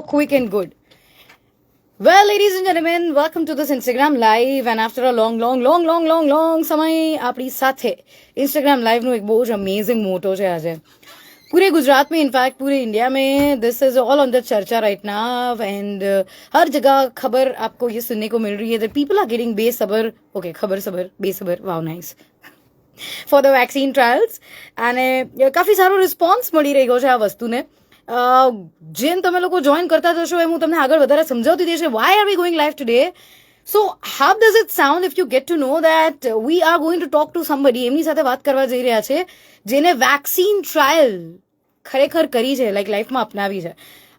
quick and good. Well, ladies and gentlemen, welcome to this Instagram Live. And after a long समय આપણી સાથે Instagram Live નું એક બહુ જ amazing મોટો છે આજે. पूरे गुजरात में, इनफैक्ट पूरे इंडिया में this is all on the चर्चा राइट नाउ एंड हर जगह खबर आपको ये सुनने को मिल रही है दैट पीपल आर गेटिंग बेसबर ओके खबर सबर बेसबर wow nice for the vaccine trials અને કાફી સારો રિસ્પોન્સ મળી રહ્યો છે આ વસ્તુને જેમ તમે લોકો જોઈન કરતા જશો એમ હું તમને આગળ વધારે સમજાવતી દઈશ why are we going live today so how does it sound if you get to know that we are going to talk to somebody એમની સાથે વાત કરવા જઈ રહ્યા છે જેને वैक्सीन ट्रायल खरेखर करी है लाइक लाइफ में अपनावी है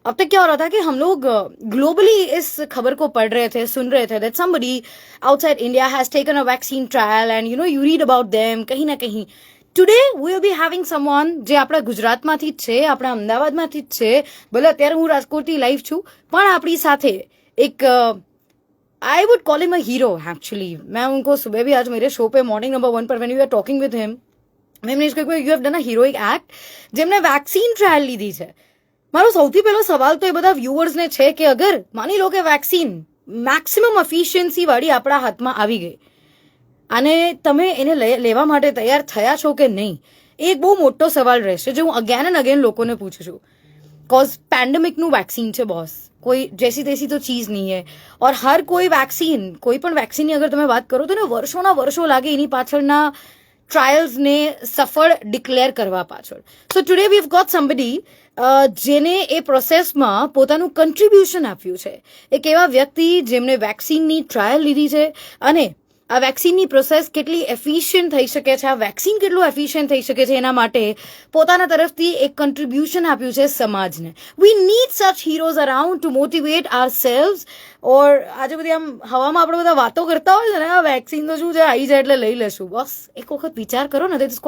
अब तक क्या हो रहा था कि हम लोग ग्लोबली इस खबर को पढ़ रहे थे सुन रहे थे that somebody outside India has taken a vaccine trial and you read about them कहीं ना कहीं today we will be having someone जे આપણા ગુજરાતમાંથી જ છે આપણા અમદાવાદમાંથી જ છે ભલે અત્યારે હું રાજકોટથી લાઈવ છું પણ આપણી સાથે એક I would call him a hero actually मैं उनको सुबह भी आज मेरे शो पे मॉर्निंग नंबर 1 पर when you are talking with him મેં you have done a heroic act જેમને વેક્સિન ટ્રાયલ લીધી છે મારો સૌથી પહેલો સવાલ તો એ બધા વ્યુઅર્સને છે કે અગર માની લો કે વેક્સિન મેક્સિમમ એફિશિયન્સી વાળી આપણા હાથમાં આવી ગઈ અને તમે એને લેવા માટે તૈયાર થયા છો કે નહીં એ એક બહુ મોટો સવાલ રહેશે જે હું અગેન એન્ડ અગેન લોકોને પૂછું છું કોઝ પેન્ડેમિકનું વેક્સિન છે બોસ कोई जैसी तैसी तो चीज नहीं है और हर कोई वैक्सीन कोई पण वैक्सीन अगर તમે વાત કરો તો ને વર્ષોના વર્ષો લાગે એની પાછળના ટ્રાયલ્સ ને સફળ ડિક્લેર કરવા પાછળ so today we have got somebody જેને એ પ્રોસેસમાં પોતાનું કન્ટ્રીબ્યુશન આપ્યું છે એક એવા વ્યક્તિ જેમને વેક્સિનની ટ્રાયલ લીધી છે અને આ વેક્સિનની પ્રોસેસ કેટલી એફિશિયન્ટ થઈ શકે છે આ વેક્સિન કેટલું એફિશિયન્ટ થઈ શકે છે એના માટે પોતાના તરફથી એક કન્ટ્રીબ્યુશન આપ્યું છે સમાજને we need such heroes around to motivate ourselves or આજે બધી આમ હવામાં આપણે બધા વાતો કરતા હોય છે ને આ વેક્સિન તો શું છે આવી જાય એટલે લઈ લેશું બસ એક વખત વિચાર કરો ને that is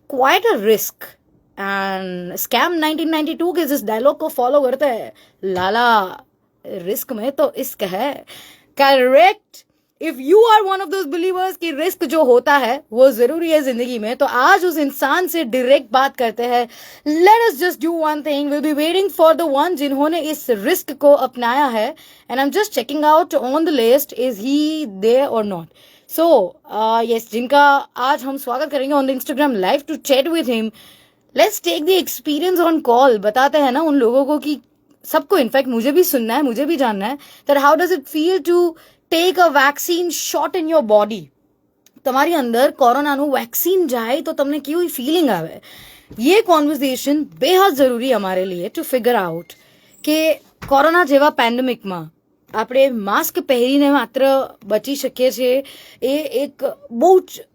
quite a risk and scam 1992 के इस डायलॉग को फॉलो करते हैं लाला रिस्क में तो इश्क है correct if you are one of those believers कि रिस्क जो होता है वो जरूरी है जिंदगी में तो आज उस इंसान से डायरेक्ट बात करते हैं let us just do one thing will be waiting for the one जिन्होंने इस रिस्क को अपनाया है and I am just checking out on the list is he there और नॉट सो यस जिनका आज हम स्वागत करेंगे on the Instagram live to chat with him let's take the experience on call बताते हैं ना उन लोगों को कि सबको इनफैक्ट मुझे भी सुनना है मुझे भी जानना है that how does it feel to take a vaccine shot in your body તમારી અંદર કોરોનાનું વેક્સિન જાય તો તમને કેવી ફિલિંગ આવે ये कॉन्वर्सेशन बेहद ज़रूरी हमारे लिए टू फिगर आउट કે કોરોના જેવા પેન્ડેમિકમાં આપણે માસ્ક પહેરીને માત્ર બચી શકીએ છીએ એ એક બહુ જ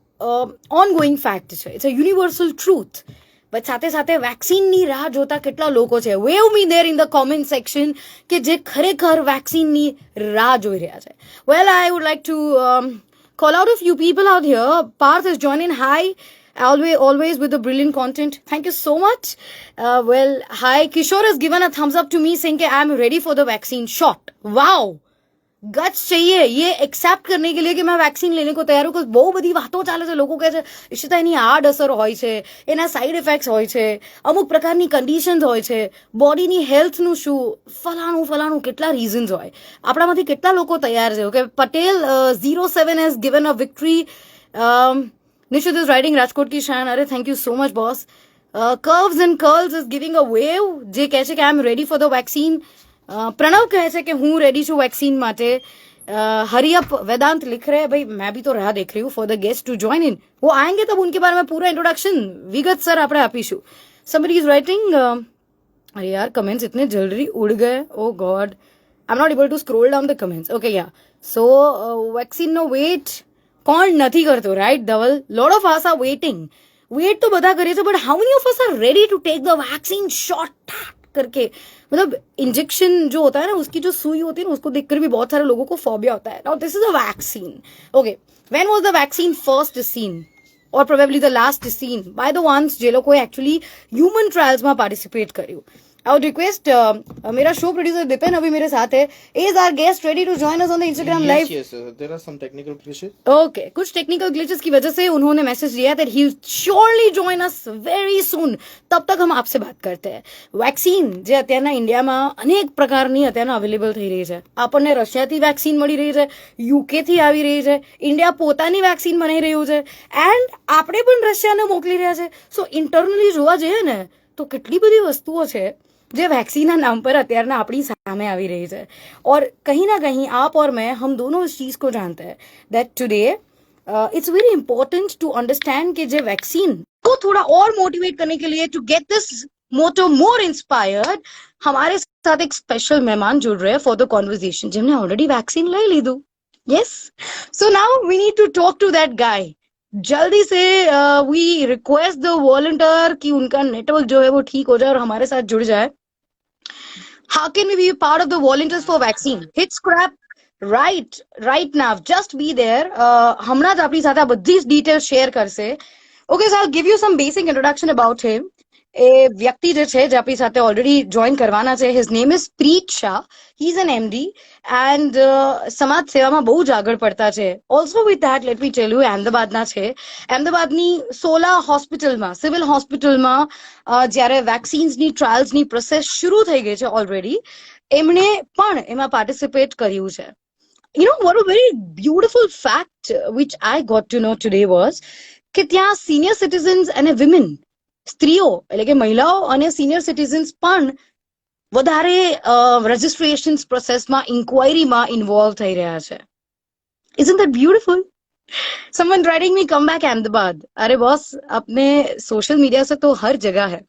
ઓનગોઈંગ ફેક્ટ છે it's a universal truth but સાથે સાથે વેક્સિનની રાહ જોતા કેટલા લોકો છે wave me there in the comment section કે જે ખરેખર વેક્સિનની રાહ જોઈ રહ્યા છે well I would like to call out a few people out here. Parth is joining. Hi. Always with the brilliant content. Thank you so much. Well, hi. Kishore has given a thumbs up to me saying that I am ready for the vaccine shot. Wow. Guts चाहिए ये accept करने के लिए कि मैं vaccine લેने को તૈયાર હું બહુ બધી વાતો ચાલે છે લોકો કહે છે ઈશિતા એની આડ અસર હોય છે એના સાઈડ ઇફેક્ટ્સ હોય છે અમુક પ્રકારની કન્ડિશન્સ હોય છે બોડીની હેલ્થનું શું ફલાણું કેટલા રીઝન્સ હોય આપણામાંથી કેટલા લોકો તૈયાર છે okay Patel 07 has given a victory Nishit is riding Rajkot કી શાન અરે thank you so much boss curves and curls is giving a wave જે કહે છે કે I am ready for the vaccine Pranav कहे છે कि हूँ रेडी छू वैक्सीन माटे हरियप वेदांत लिख रहे हैं भाई मैं भी तो राह देख रही हूँ for the guest to join in वो आएंगे तब उनके बारे में पूरा इंट्रोडक्शन विगत सर આપણે આપીશું somebody is writing अरे यार कमेंट्स इतने जल्दी उड़ गए oh god I am not able to scroll down the comments okay yeah so vaccine no wait કોણ નથી કરતો right Dhaval lot of us are waiting wait तो બધા કરે છે but how many of us are ready to take the vaccine shot करके मतलब injection जो होता है ना उसकी जो सुई होती है ना उसको देखकर भी बहुत सारे लोगों को फोबिया होता है now this is a vaccine okay when was the vaccine first seen और probably the last seen by the ones જે લોકોએ एक्चुअली ह्यूमन ट्रायल्स में पार्टिसिपेट કર્યું I would request मेरा शो प्रोड्यूसर दिपिन अभी मेरे साथ है. Is our guest ready to join us on the Instagram live? Yes, there are some technical glitches. Okay, कुछ टेक्निकल ग्लिचेस की वजह से उन्होंने मैसेज दिया that he'll surely join us very soon. તબ તક हम आपसे बात करते हैं. વેક્સિન જે અત્યારના ઇન્ડિયામાં અનેક પ્રકારની અત્યારના અવેલેબલ થઈ રહી છે. આપણને રશિયાથી વેક્સિન મળી રહી છે, યુકેથી આવી રહી છે, ઇન્ડિયા પોતાની વેક્સિન બનાવી રહ્યું છે એન્ડ આપણે પણ રશિયાને મોકલી રહ્યા છે. સો ઇન્ટરનલી જોવા જઈએ ને તો કેટલી બધી વસ્તુઓ છે જે वैक्सीना नाम पर અત્યારના આપણી સામે આવી રહી છે. और कहीं ना कहीं आप और मैं हम दोनों इस चीज को जानते हैं that today it's very important to understand कि जो वैक्सीन को थोड़ा और मोटिवेट करने के लिए to get this motto more inspired हमारे साथ एक स्पेशल मेहमान जुड़ रहे हैं for the conversation जिन्होंने ऑलरेडी वैक्सीन ले ली दो. yes, so now we need to talk to that guy. जल्दी से वी रिक्वेस्ट द वॉलंटियर कि उनका नेटवर्क जो है वो ठीक हो जाए और हमारे साथ जुड़ जाए. How can we be a part of the volunteers for vaccine? Hit scrap right now. Just be there. હમણાં જ આપણી સાથે આ બધી જ ડિટેલ્સ શેર કરશે. Okay, so I'll give you some basic introduction about him. એ વ્યક્તિ જે છે જે આપણી સાથે ઓલરેડી જોઈન કરવાના છે. His name is Preet Shah. He's an MD and સમાજ સેવામાં બહુ જ આગળ પડતા છે. Also with that, let me tell you, અહેમદાબાદના છે. અહેમદાબાદની સોલા હોસ્પિટલમાં, સિવિલ હોસ્પિટલમાં જ્યારે વેક્સિન્સની ટ્રાયલ્સની પ્રોસેસ શરૂ થઈ ગઈ છે ઓલરેડી, એમણે પણ એમાં પાર્ટિસિપેટ કર્યું છે. You know what a very beautiful fact which I got to know today was કે ત્યાં senior citizens and women સ્ત્રીઓ એટલે કે મહિલાઓ અને સિનિયર સિટીઝન્સ પણ વધારે રજિસ્ટ્રેશન પ્રોસેસમાં ઇન્ક્વાયરીમાં ઇન્વોલ્વ થઈ રહ્યા છે. Isn't that beautiful? Someone writing me come back Ahmedabad. अरे बॉस अपने सोशल मीडिया से तो हर जगह है.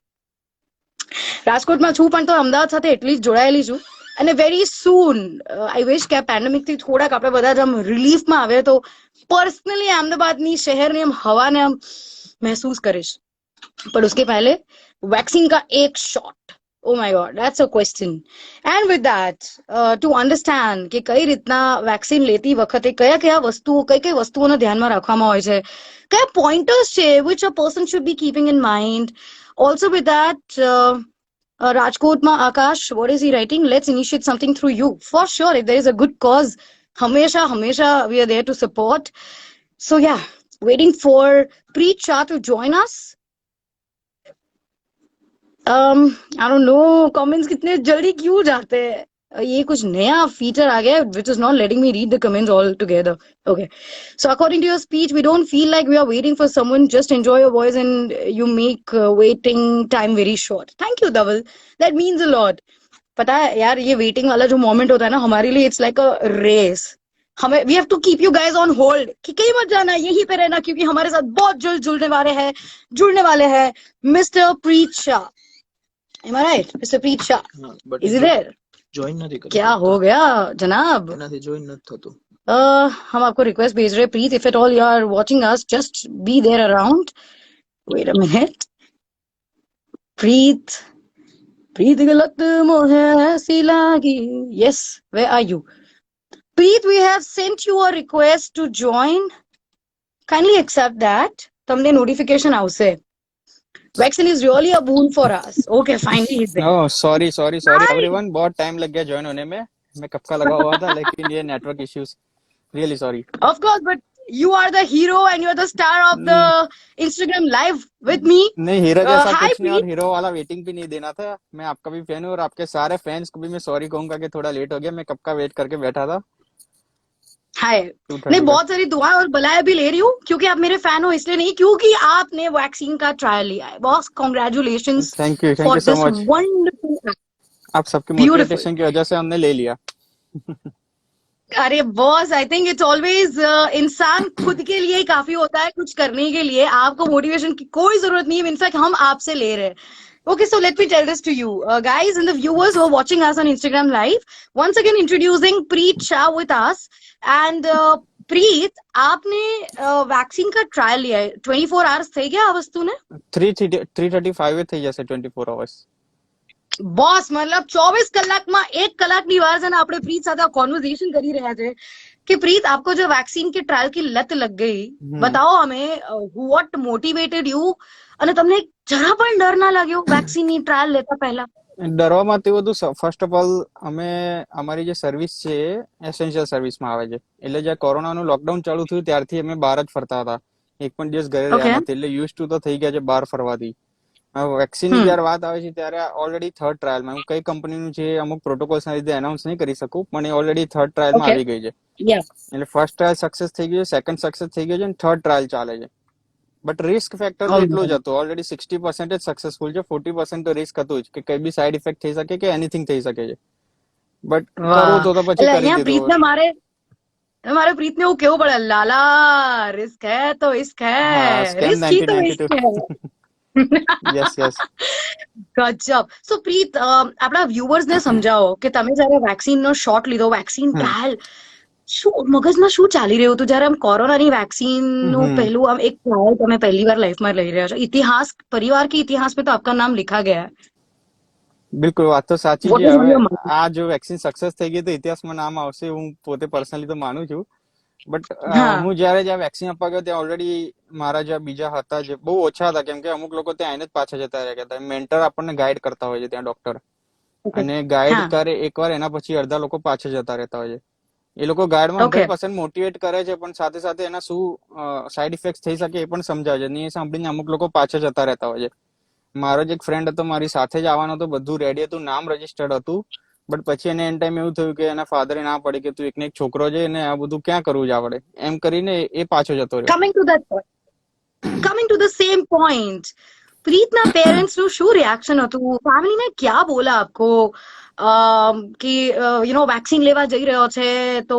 રાજકોટમાં છું પણ તો અમદાવાદ સાથે એટલી જ જોડાયેલી છું અને વેરી સૂન આઈ વિશ કે આ પેન્ડેમિકથી થોડાક આપણે બધા જ આમ રિલીફમાં આવે તો પર્સનલી અમદાવાદની શહેરની આમ હવાને આમ મહેસૂસ કરીશ. पर उसके पहले वैक्सीन का एक shot. Oh my God, that's a question. And with that, to understand કે કઈ રીતના વેક્સિન લેતી વખતે કયા કયા વસ્તુઓ કઈ વસ્તુઓને ધ્યાનમાં રાખવામાં હોય છે, કયા પોઈન્ટર્સ છે which a person should be keeping in mind. Also with that, રાજકોટમાં આકાશ, what is he writing? Let's initiate something through you. For sure, if there is a good cause, હમેશા we are there to support. So yeah, waiting for Preet Shah to join us. I don't know, comments कितने जल्दी क्यों जाते हैं. ये कुछ नया feature आ गया which is not letting me read the comments all together. Okay, so according to your speech, we don't feel like we are waiting for someone. Just enjoy your voice and you make waiting time very short. Thank you, Dhaval. That means a lot. पता है यार, ये waiting वाला जो moment होता है ना हमारे लिए, it's like a race. हमें we have to keep you guys on hold कि कहीं मत जाना, यहीं पे रहना, क्योंकि हमारे साथ बहुत जल्द जुड़ने वाले हैं mister Preet Shah. Am I right, Mr. Preet Shah? Is he there? Join नहीं कर. क्या हो गया जनाब? नहीं join नहीं था तो. हम आपको रिक्वेस्ट भेज रहे. प्रीत, if at all you are watching us, just be there around. Wait a minute. प्रीत गलत मोहे ऐसी लागी. Yes, where are you? Preet, we have sent you a request to join. Kindly accept that. તમને notification આવશે. Vaccine is really a boon for us. Okay, finally he's there. No, sorry everyone. बहुत time लग गया join होने में. मैं कब का लगा हुआ था लेकिन ये network issues. Really sorry. Of course, but you are the hero and you are the star of the Instagram live with me. नहीं हीरो जैसा कुछ नहीं और हीरो वाला वेटिंग भी नहीं देना था. मैं आपका भी फैन हूँ और आपके सारे फैंस को भी मैं सॉरी कहूंगा कि थोड़ा लेट हो गया. मैं कब का वेट करके बैठा था. हाय, नहीं बहुत सारी दुआएं और बलाएं भी ले रही हूँ क्योंकि आप मेरे फैन हो, इसलिए नहीं क्योंकि आपने वैक्सीन का ट्रायल लिया है. Boss congratulations. Thank you so much. Wonderful. आप सबके मोटिवेशन की वजह से हमने ले लिया. अरे boss, I think it's always इंसान खुद के लिए ही काफी होता है कुछ करने के लिए. आपको मोटिवेशन की कोई जरूरत नहीं है. इनफैक्ट हम आपसे ले रहे हैं. Okay, so let me tell this to you, guys and the viewers who are watching us on Instagram Live. Once again, introducing Preet Shah with us. And Preet, आपने वैक्सीन का ट्रायल लिया है. 24 hours થઈ ગયા આ વસ્તુને? 3:35 થઈ જશે 24 hours. બોસ, મતલબ 24 કલાકમાં 1 કલાકની વાર છે ને આપણે પ્રીત સાથે કોન્વર્ઝેશન કરી રહ્યા છે कि प्रीत, आपको जो वैक्सीन के ट्रायल की लत लग गई, बताओ हमें व्हाट मोटिवेटेड यू અને તમને જરા પણ ડર ના લાગ્યો વેક્સિન ની ટ્રાયલ લેતા પહેલા? ડરવામાં તે બધું ફર્સ્ટ ઓફ ઓલ અમે અમારી જે સર્વિસ છે એ એસેન્શિયલ સર્વિસમાં આવે છે. એટલે જ્યારે કોરોનાનું લોકડાઉન ચાલુ થયું ત્યારથી અમે બહાર જ ફરતા હતા. એક પણ દિવસ ઘરે રહ્યા ઓકે. નથી. એટલે યુઝ ટુ તો થઈ ગયા છે બહાર ફરવાથી. વેક્સિનની હમ. જયારે વાત આવે છે ત્યારે ઓલરેડી થર્ડ ટ્રાયલમાં, હું કઈ કંપનીનું છે અમુક પ્રોટોકોલ્સના લીધે એનાઉન્સ નહીં કરી શકું, પણ એ ઓલરેડી થર્ડ ટ્રાયલમાં ઓકે. આવી ગઈ છે. યસ. એટલે ફર્સ્ટ ટ્રાયલ સક્સેસ થઈ ગયું છે, સેકન્ડ સક્સેસ થઈ ગયું છે અને થર્ડ ટ્રાયલ ચાલે છે. બટ રિસ્ક ફેક્ટર તો એટલું જ હતું. ઓલરેડી 60% જ સક્સેસફુલ છે, 40% તો રિસ્ક હતું જ કે કઈ બી સાઈડ ઇફેક્ટ થઈ શકે કે એનીથિંગ થઈ શકે છે. બટ કરવું વાહ. તો પછી એટલે કરી અહીંયા દીધું. પ્રીતને મારે મારે પ્રીતને એવું કેવું પડે, લાલા રિસ્ક હે તો ઇશ્ક હા, હે, સ્કેમ રિસ્ક ही तो इश्क 1992. है. Yes yes. ગજબ. સો પ્રીત, આપણા વ્યુઅર્સ ને સમજાવો કે તમે જયારે વેક્સિન નો શોટ લીધો, વેક્સિન ટ્રાયલ, શું મગજમાં શું ચાલી રહ્યું હતું જયારે આમ કોરોનાની વેક્સિન નું પહેલું આમ એક ટ્રાયલ તમે પહેલી વાર લાઈફમાં લઈ રહ્યા છો? ઇતિહાસ, પરિવાર કે ઇતિહાસ में तो आपका नाम लिखा गया है. બિલકુલ, વાત તો સાચી What છે. was on હવે your mind? આ જો વેક્સિન સક્સેસ થઈ ગઈ તો ઇતિહાસમાં નામ આવશે, હું પોતે પર્સનલી તો માનું છું. બટ હા. હું જ્યાં વેક્સિન આપવા ગયો ત્યાં ઓલરેડી મારા જે બીજા હતા જે બહુ ઓછા હતા, કેમ કે અમુક લોકો ત્યાં આઈને જ પાછા જતા રહ્યા હતા. મેન્ટર આપણને ગાઈડ કરતા હોય છે ત્યાં ડોક્ટર, અને ગાઈડ હા. કરે એકવાર એના પછી અડધા લોકો પાછા જતા રહેતા હોય છે. એ લોકો ગાઈડમાં ઓકે. 100% મોટિવેટ કરે છે, પણ સાથે સાથે એના શું સાઈડ ઇફેક્ટ થઈ શકે એ પણ સમજાવે છે. ને એ સાંભળીને અમુક લોકો પાછા જતા રહેતા હોય છે. મારો જ એક ફ્રેન્ડ હતો, મારી સાથે જ આવવાનો હતો, બધું રેડી હતું, નામ રજીસ્ટર્ડ હતું. બટ પછી એને એન ટાઈમ એવું થયું કે એના ફાધરે ના પડી કે તું એકને એક છોકરો છે ને આ બધું ક્યાં કરવું છે આપણે, એમ કરીને એ પાછો જતો રહ્યો. Coming to that point. Coming to the same point. પ્રીતના પેરેન્ટ્સ નું શું રિએક્શન હતું? ફેમિલીને ક્યાં બોલા આપકો કે વેક્સિન લેવા જઈ રહ્યો છે તો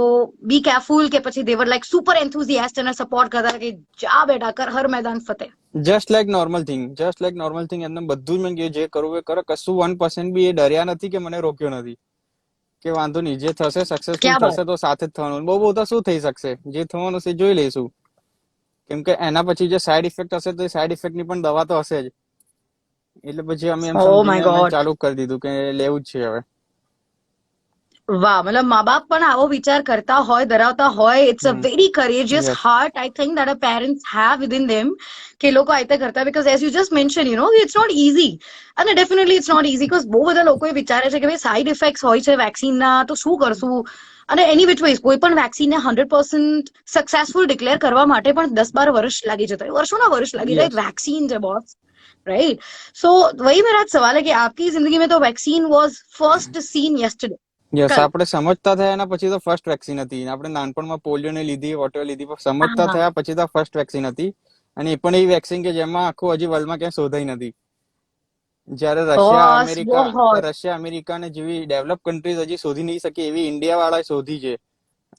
બી કેરફુલ, કે પછી દે વર લાઈક સુપર એન્થુઝિયાસ્ટ અને સપોર્ટ કરતા કે જા બેટા કર, હર મેદાન Fateh? Just like normal thing એમને બધું જ મેં કહ્યું જે કરવું એ કરો. કશું 1% બી એ ડર્યા નથી કે મને રોક્યો નથી કે વાંધો નહીં, જે થશે સક્સેસફુલ ક્યાં બાત. થશે તો સાથે જ થવાનું. બહુ તો શું થઈ શકશે, જે થવાનું છે જોઈ લઈશું. કેમ કે એના પછી જે સાઈડ ઇફેક્ટ હશે તો એ સાઈડ ઇફેક્ટ ની પણ દવા તો હશે જ. એટલે પછી અમે એમ ઓ સમજીને માય અમે ગોડ. ચાલુ કરી દીધું કે લેવું જ છે હવે. વાહ, મતલબ મા બાપ પણ આવો વિચાર કરતા હોય, ધરાવતા હોય, it's a very courageous yes heart I think that a parents have within them, કે લોકો આ રીતે કરતા. Because as you just mention, it's not easy. અને definitely it's not easy, because બહુ બધા લોકો એ વિચારે છે કે ભાઈ સાઈડ ઇફેક્ટ્સ હોય છે વેક્સિનના તો શું કરશું. અને એની વિચ વેઝ કોઈ પણ વેક્સિનને 100% સક્સેસફુલ ડિક્લેર કરવા માટે પણ 10-12 વર્ષ લાગી જતા હોય, વર્ષોના વર્ષ લાગી જાય. યસ वैक्सीन है बॉस, राइट? सो वही मेरा आज सवाल है कि आपकी जिंदगी में तो vaccine was first seen yesterday, yes. कल. આપણે સમજતા થયા એના પછી તો ફર્સ્ટ વેક્સિન હતી. આપણે નાનપણમાં પોલિયો ને લીધી, વોટર લીધી, પણ સમજતા हाँ. થયા પછી તો ફર્સ્ટ વેક્સિન હતી. અને એ પણ એવી વેક્સિન કે જેમાં આખું હજી વર્લ્ડમાં ક્યાંય શોધાઈ નથી. જ્યારે बॉस बहुत. રશિયા અમેરિકા ને જેવી ડેવલપ કન્ટ્રીઝ હજી શોધી નહીં શકે એવી ઇન્ડિયા વાળાએ શોધી છે.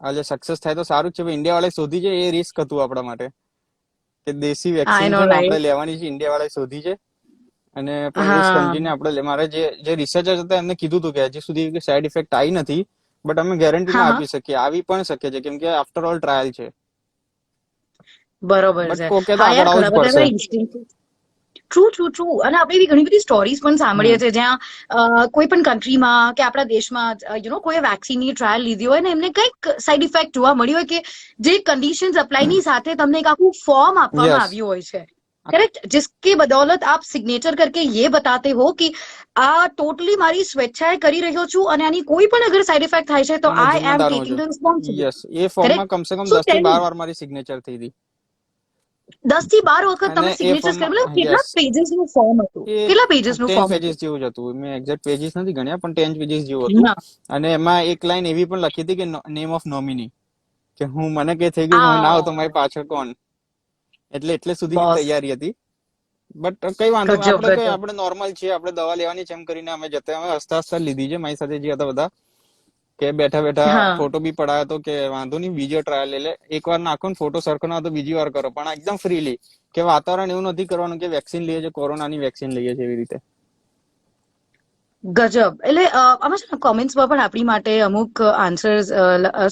આજે સક્સેસ થાય તો સારું જ છે. ઇન્ડિયા વાળાએ શોધી છે, એ રિસ્ક હતું આપણા માટે કે દેશી आई વેક્સિન नो છે ને આપણે राइट. લેવાની છે, ઇન્ડિયા વાળાએ શોધી છે. અને પણ એ हाँ. સમજીને આપણે મારે જે રિસર્ચર્સ હતા એમને કીધું હતું કે હજી સુધી સાઈડ ઇફેક્ટ આવી નથી, બટ અમે ગેરંટી हाँ ના हाँ. આપી શકીએ. આવી પણ શકે છે કેમ કે આફ્ટર ઓલ ટ્રાયલ છે. બરોબર બટ છે. કોકે તો હા આગળ યાર, આવવું ઘણા જ બધા પડશે. એવા ઇન્સ્ટિન્ક્ટ. ટ્રુ. અને આપણે એવી ઘણી બધી સ્ટોરીઝ પણ સાંભળીએ છીએ જ્યાં કોઈ પણ કન્ટ્રીમાં કે આપણા દેશમાં કોઈ વેક્સિનની ટ્રાયલ લીધી હોય ને એમને કંઈક સાઈડ ઇફેક્ટ જોવા મળી હોય, કે જે કન્ડિશન્સ અપ્લાયની સાથે તમને એક આખું ફોર્મ આપવામાં યસ. આવ્યું હોય છે, करेक्ट, जिसके बदौलत आप सिग्नेचर करके ये बताते हो कि આ ટોટલી મારી સ્વેચ્છાએ કરી રહ્યો છું અને આની કોઈ પણ અગર સાઈડ ઇફેક્ટ થાય છે તો એનો આઈ એમ જિમ્મેદાર હું ટેકિંગ છું. The responsibility. યસ, એ ફોર્મમાં કરેક્ટ. કમસે કમ સો 10 થી ટેલ 12 મી, વાર મારી સિગ્નેચર થઈ હતી. 10 થી 12 વખત અને તમે એ સિગ્નેચર્સ કરી, ફોર્મમાં મતલબ કેટલા યસ, પેजेसનું ફોર્મ હતું? એ કેટલા પેजेसનું 10 ફોર્મ હતું? પેજીસ જેવું જ હતું. મેં એક્ઝેક્ટ પેજીસ નથી ગણ્યા, પણ 10 પેજીસ જેવું હતું. હા. અને એમાં એક લાઈન એવી પણ લખી હતી કે નેમ ઓફ નોમિની, કે હું મને કઈ થઈ ગયું કે હું ના હોઉં તો મારી આ પાછળ કોણ. એટલે સુધીની બોસ. તૈયારી હતી. બટ કઈ વાંધો નહીં, ગજબ ગજબ. આપણે નોર્મલ છીએ, આપણે દવા લેવાની છે એમ કરીને અમે જતા, અમે હસતા લીધી છે. મારી સાથે જે હતા બધા કે બેઠા હા. ફોટો બી પડાયો તો કે વાંધો નહીં, બીજો ટ્રાયલ લે, એકવાર નાખો ને ફોટો સરખો ના તો બીજી વાર કરો, પણ એકદમ ફ્રીલી, કે વાતાવરણ એવું નથી કરવાનું કે વેક્સિન લઈએ છે, કોરોનાની વેક્સિન લઈએ છે એવી રીતે. ગજબ. એટલે આમાં છે ને કોમેન્ટ્સમાં પણ આપણી માટે અમુક આન્સર્સ,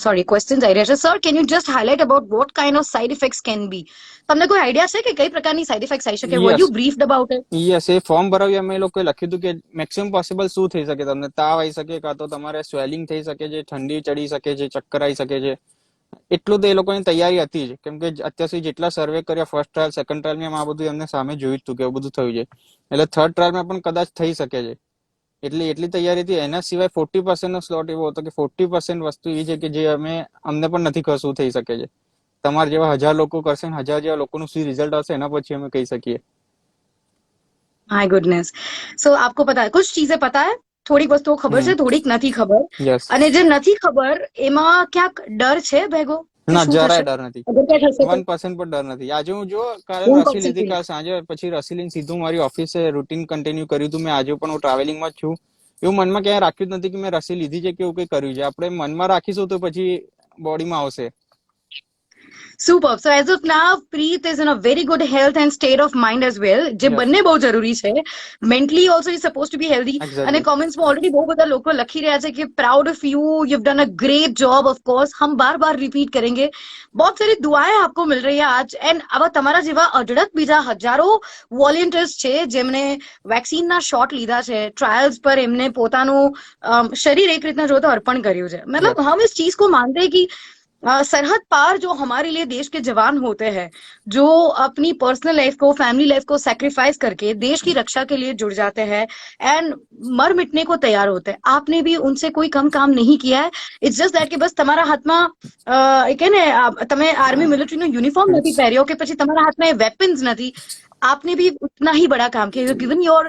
સોરી, ક્વેશ્ચન્સ આવી રહ્યા છે. Sir, can you just highlight about what kind off side effects can be? તમને કોઈ આઈડિયા છે કે કઈ પ્રકારની સાઇડ ઇફેક્ટ્સ આવી શકે? Were yes you briefed about it? Yes, એ ફોર્મ ભરાવ્યું અમે લોકોએ લખ્યું હતું કે મેક્સિમમ પોસિબલ શું થઈ શકે, તમને તાવ આવી શકે, કાં તો તમારે સ્વેલિંગ થઈ શકે છે, ઠંડી ચડી શકે છે, ચક્કર આવી શકે છે. એટલું તો એ લોકોની તૈયારી હતી જ, કેમ કે અત્યાર સુધી જેટલા સર્વે કર્યા, ફર્સ્ટ ટ્રાયલ, સેકન્ડ ટ્રાયલમાં આ બધું એમને સામે જોયું જ હતું કે એવું બધું થયું છે. એટલે થર્ડ ટ્રાયલમાં પણ કદાચ થઈ શકે છે. એટલે એટલી તૈયારી હતી. એના સિવાય 40% નો સ્લોટ એવો હતો કે 40% વસ્તુ એવી છે કે જે અમને પણ નથી ખબર શું થઈ શકે છે. તમારા જેવા 1000 લોકો કરશે ને 1000 જેવા લોકોનું શું રિઝલ્ટ હશે એના પછી અમે કહી શકીએ. My goodness. सो आपको पता है कुछ चीजें पता है, થોડીક વસ્તુઓ ખબર છે, થોડીક નથી ખબર. યસ. અને જે નથી ખબર એમાં ક્યાંક ડર છે ભેગો કે ના, શું જરાય થશે ડર નથી. અગર ક્યાં થશે તો 1% પણ ડર નથી. આજે હું જો કાલે 1% રસી લીધી, બી કાલ સાંજે પછી રસી લઈને સીધું મારી ઓફિસે રૂટીન કન્ટિન્યુ કર્યું હતું. મેં આજે પણ હું ટ્રાવેલિંગમાં જ છું. એવું મનમાં ક્યાંય રાખ્યું જ નથી કે મેં રસી લીધી છે કે એવું કંઈ કર્યું છે. આપણે મનમાં રાખીશું તો પછી બોડીમાં આવશે. Superb. So as of now, Preet is in a very good health and state of mind as well. જે Yes. બંને બહુ જરૂરી છે. Mentally also is supposed to be healthy. અને Exactly. comments માં already બહુ બધા લોકો લખી રહ્યા છે કે proud of you, you've done a great job. Of course, हम बार बार repeat करेंगे. बहुत सारी दुआएं आपको मिल रही है आज. And આવા તમારા જેવા અઢળક બીજા હજારો વોલેન્ટિયર્સ છે જેમને વેક્સિનના શોટ લીધા છે, ટ્રાયલ્સ પર એમને પોતાનું શરીર એક રીતના જો તો અર્પણ કર્યું છે. मतलब Yep. हम इस चीज को मानते हैं कि सरहद पार जो हमारे लिए देश के जवान होते हैं, जो अपनी पर्सनल लाइफ को, फैमिली लाइफ को सैक्रिफाइस करके देश की रक्षा के लिए जुड़ जाते हैं एंड मर मिटने को तैयार होते हैं. आपने भी उनसे कोई कम काम नहीं किया है. इट्स जस्ट दैट कि बस તમારા હાથમાં કે ને તમે આર્મી મિલિટરીનો યુનિફોર્મ નથી પહેર્યો કે પછી તમારા હાથમાં વેપન્સ નથી. आपने भी उतना ही बड़ा काम किया, गिवन योर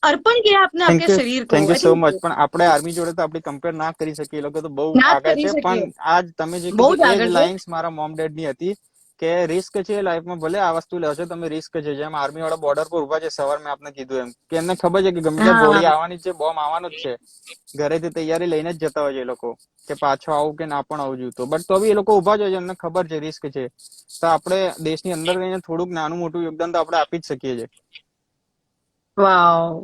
अर्पण किया आपने आपके शरीर को. Thank you I so think much. પણ આપણે આર્મી જોડે તો આપણે કમ્પેર ના કરી શકીએ. એ લોકો તો બહુ ના જ આગળ કરી છે. શકીએ. પણ આજ તમે જે બહુ કીધું જ એ આગળ જ છે. લાઇન્સ મારા મોમ ડેડ ની હતી કે રિસ્ક છે લાઈફમાં. ભલે આ વસ્તુ લેશો તમે, રિસ્ક છે. જેમ આર્મી વાળા બોર્ડર પર ઉભા છે, સવાર મેં આપને કીધું એમ કે એમને ખબર છે કે ગમે ત્યાં ગોળી આવવાની જ છે, બોમ્બ આવવાનો જ છે. ઘરેથી તૈયારી લઈને જ જતા હોય છે એ લોકો કે પાછો આવું કે ના પણ આવું જોઈતું. બટ તો બી એ લોકો ઉભા જ હોય છે. એમને ખબર છે રિસ્ક છે. તો આપણે દેશની અંદર રહીને થોડુંક નાનું મોટું યોગદાન તો આપણે આપી જ શકીએ છીએ. વાવ,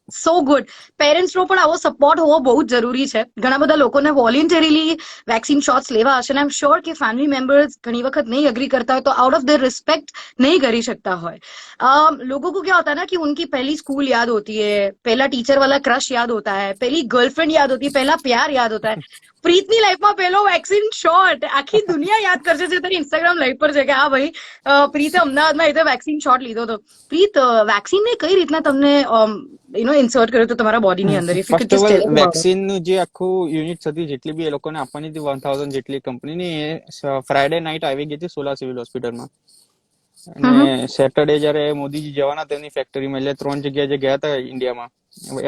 સો ગુડ. પેરેન્ટ્સ નો પણ આવો સપોર્ટ હોવો બહુ જ જરૂરી છે. ઘણા બધા લોકોને વોલેન્ટરીલી વેક્સિન શોટ્સ લેવા હશે ને આઈ એમ શ્યોર કે ફેમિલી મેમ્બર્સ ઘણી વખત नहीं एग्री करता है तो आउट ऑफ देयर रिस्पेक्ट नहीं कर ही सकता है. लोगों को क्या होता है ना कि उनकी पहली स्कूल याद होती है, पहला टीचर वाला क्रश याद होता है, पहली गर्लफ्रेंड याद होती है, पहला प्यार याद होता है. પ્રીતની લાઈફમાં પહેલો વેક્સિન શોટ આખી દુનિયા યાદ કરશે. જે તારી ઇન્સ્ટાગ્રામ લાઈવ પર છે કે હા ભાઈ પ્રીતે અમદાવાદમાં એ વેક્સિન શોટ લીધો હતો. પ્રીત, વેક્સિનને કઈ રીતના તમને ઇન્સર્ટ કર્યો હતો તમારા બોડીની અંદર? If you first could of just all tell us about it. Vaccine નું જે આખું યુનિટ હતી, જેટલી બી એ લોકોને આપવાની હતી 1000 જેટલી કંપનીની, એ ફ્રાઈડે નાઇટ આવી ગઈ હતી સોલા સિવિલ હોસ્પિટલમાં. અને સેટરડે જયારે મોદીજી જવાના તેમની ફેક્ટરીમાં, એટલે 3 જગ્યાએ જે ગયા હતા ઇન્ડિયામાં,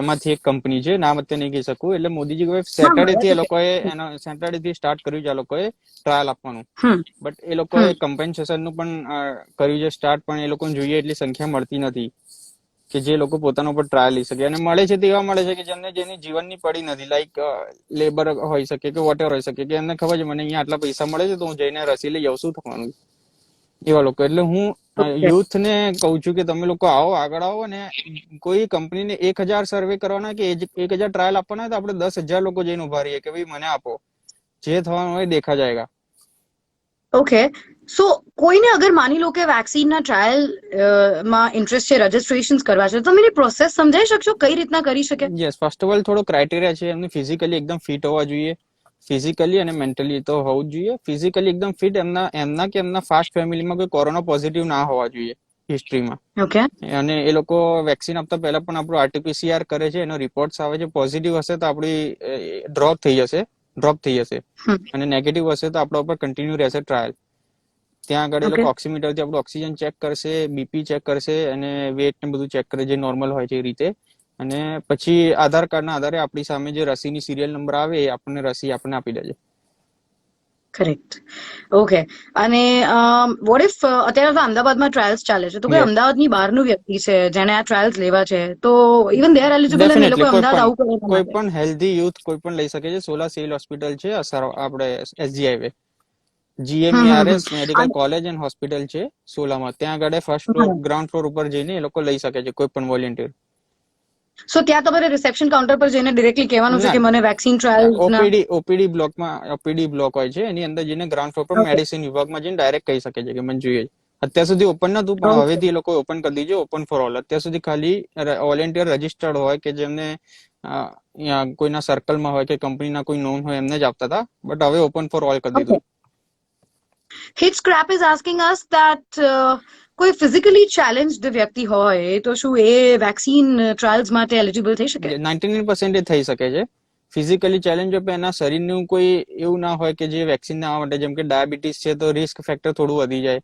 એમાંથી એક કંપની છે, નામ અત્યારે નહીં કહી શકું. એટલે મોદીજી સેટરડે થી એ લોકોએ સેટરડે થી સ્ટાર્ટ કર્યું છે આ લોકોએ ટ્રાયલ આપવાનું. બટ એ લોકોએ કમ્પેન્સેશન નું પણ કર્યું છે સ્ટાર્ટ, પણ એ લોકોને જોઈએ એટલી સંખ્યા મળતી નથી કે જે લોકો પોતાના ઉપર ટ્રાયલ લઈ શકે. અને મળે છે તો એવા મળે છે કે જેમને જેની જીવનની પડી નથી, લાઈક લેબર હોઈ શકે કે વોટેવર હોઈ શકે, કે એમને ખબર છે મને અહીંયા આટલા પૈસા મળે છે તો હું જઈને રસી લઈ આવું, શું થવાનું એવા લોકો. એટલે હું યુથ ને કહું છું કે તમે લોકો આવો, આગળ આવો. અને કોઈ કંપનીને 1000 સર્વે કરવાના કે 1000 ટ્રાયલ આપવાના હોય તો આપણે 10,000 લોકો જઈને ઉભા રહીએ કે ભાઈ મને આપો, જે થવાનું હોય દેખા જાયગા. ઓકે, સો કોઈને અગર માની લો કે વેક્સિનના ટ્રાયલ માં ઇન્ટરેસ્ટ છે, રજિસ્ટ્રેશન કરવા છે, તો તમે પ્રોસેસ સમજાવી શકશો કઈ રીતના કરી શકે? યસ, ફર્સ્ટ ઓફ ઓલ થોડો ક્રાઇટેરિયા છે. એમને ફિઝિકલી એકદમ ફિટ હોવા જોઈએ, ફિઝિકલી અને મેન્ટલી તો હોવું જ જોઈએ. ફિઝિકલી એકદમ ફિટ, એમના કે એમના ફાસ્ટ ફેમિલીમાં કોઈ કોરોના પોઝિટિવ ના હોવા જોઈએ હિસ્ટ્રીમાં. ઓકે. અને એ લોકો વેક્સિન આપતા પહેલા પણ આપણું આરટીપીસીઆર કરે છે, એનો રિપોર્ટ્સ આવે છે. પોઝિટિવ હશે તો આપણી ડ્રોપ થઈ જશે અને નેગેટિવ હશે તો આપણા ઉપર કન્ટિન્યુ રહેશે ટ્રાયલ. ત્યાં આગળ એ લોકો ઓક્સીમીટર થી આપણું ઓક્સિજન ચેક કરશે, બીપી ચેક કરશે અને વેટ ને બધું ચેક કરે, જે નોર્મલ હોય છે એ રીતે. અને પછી આધાર કાર્ડના આધારે આપણી સામે જે રસીની સિરિયલ નંબર આવે એ આપણને રસી આપણને આપી દે છે. કરેક્ટ. ઓકે. અને વોટ ઇફ અત્યારે તો અમદાવાદમાં ટ્રાયલ્સ ચાલે છે, તો કોઈ અમદાવાદની બહારનું વ્યક્તિ છે જેને આ ટ્રાયલ્સ લેવા છે, તો ઇવન દે આર એલિજિબલ અને એ લોકો અમદાવાદ આવું કરે? કોઈ પણ હેલ્ધી યુથ કોઈ પણ લઈ શકે છે. સોલા સિવિલ હોસ્પિટલ છે, આપણે SG highway, GMERS medical college and hospital છે સોલામાં. ત્યાં આગળ ફર્સ્ટ ફ્લોર, ગ્રાઉન્ડ ફ્લોર ઉપર જઈને એ લોકો લઈ શકે છે, કોઈ પણ વોલેન્ટિયર. સો ત્યાં તમારે રિસેપ્શન કાઉન્ટર પર જઈને ડિરેક્ટલી કહેવાનું છે કે મને વેક્સિન ટ્રાયલ ઓપીડી બ્લોક હોય છે, એની અંદર જઈને ગ્રાઉન્ડ ફ્લોર પર મેડિસિન વિભાગમાં જઈને ડાયરેક્ટ કહી શકે છે કે મને જોઈએ. અત્યાર સુધી ઓપન નતું, પણ હવેથી એ લોકો ઓપન કરી દીધું, ઓપન ફોર ઓલ. અત્યાર સુધી ખાલી વોલેન્ટિયર રજિસ્ટર્ડ હોય કે જેમને કોઈના સર્કલમાં હોય કે કંપનીના કોઈ નોન હોય એમને જ આપતા હતા, બટ હવે ઓપન ફોર ઓલ કરી દીધું. Hit Scrap is asking us that કોઈ ફિઝિકલી ચેલેન્જડ વ્યક્તિ હોય તો શું એ વેક્સિન ટ્રાયલ્સ માટે એલિજિબલ થઈ શકે? 99% થઈ શકે છે. ફિઝિકલી ચેલેન્જ હોય પણ એના શરીરનું કોઈ એવું ના હોય કે જે વેક્સિન ના આવવા માટે, જેમ કે ડાયાબિટીસ છે તો રિસ્ક ફેક્ટર થોડું વધી જાય,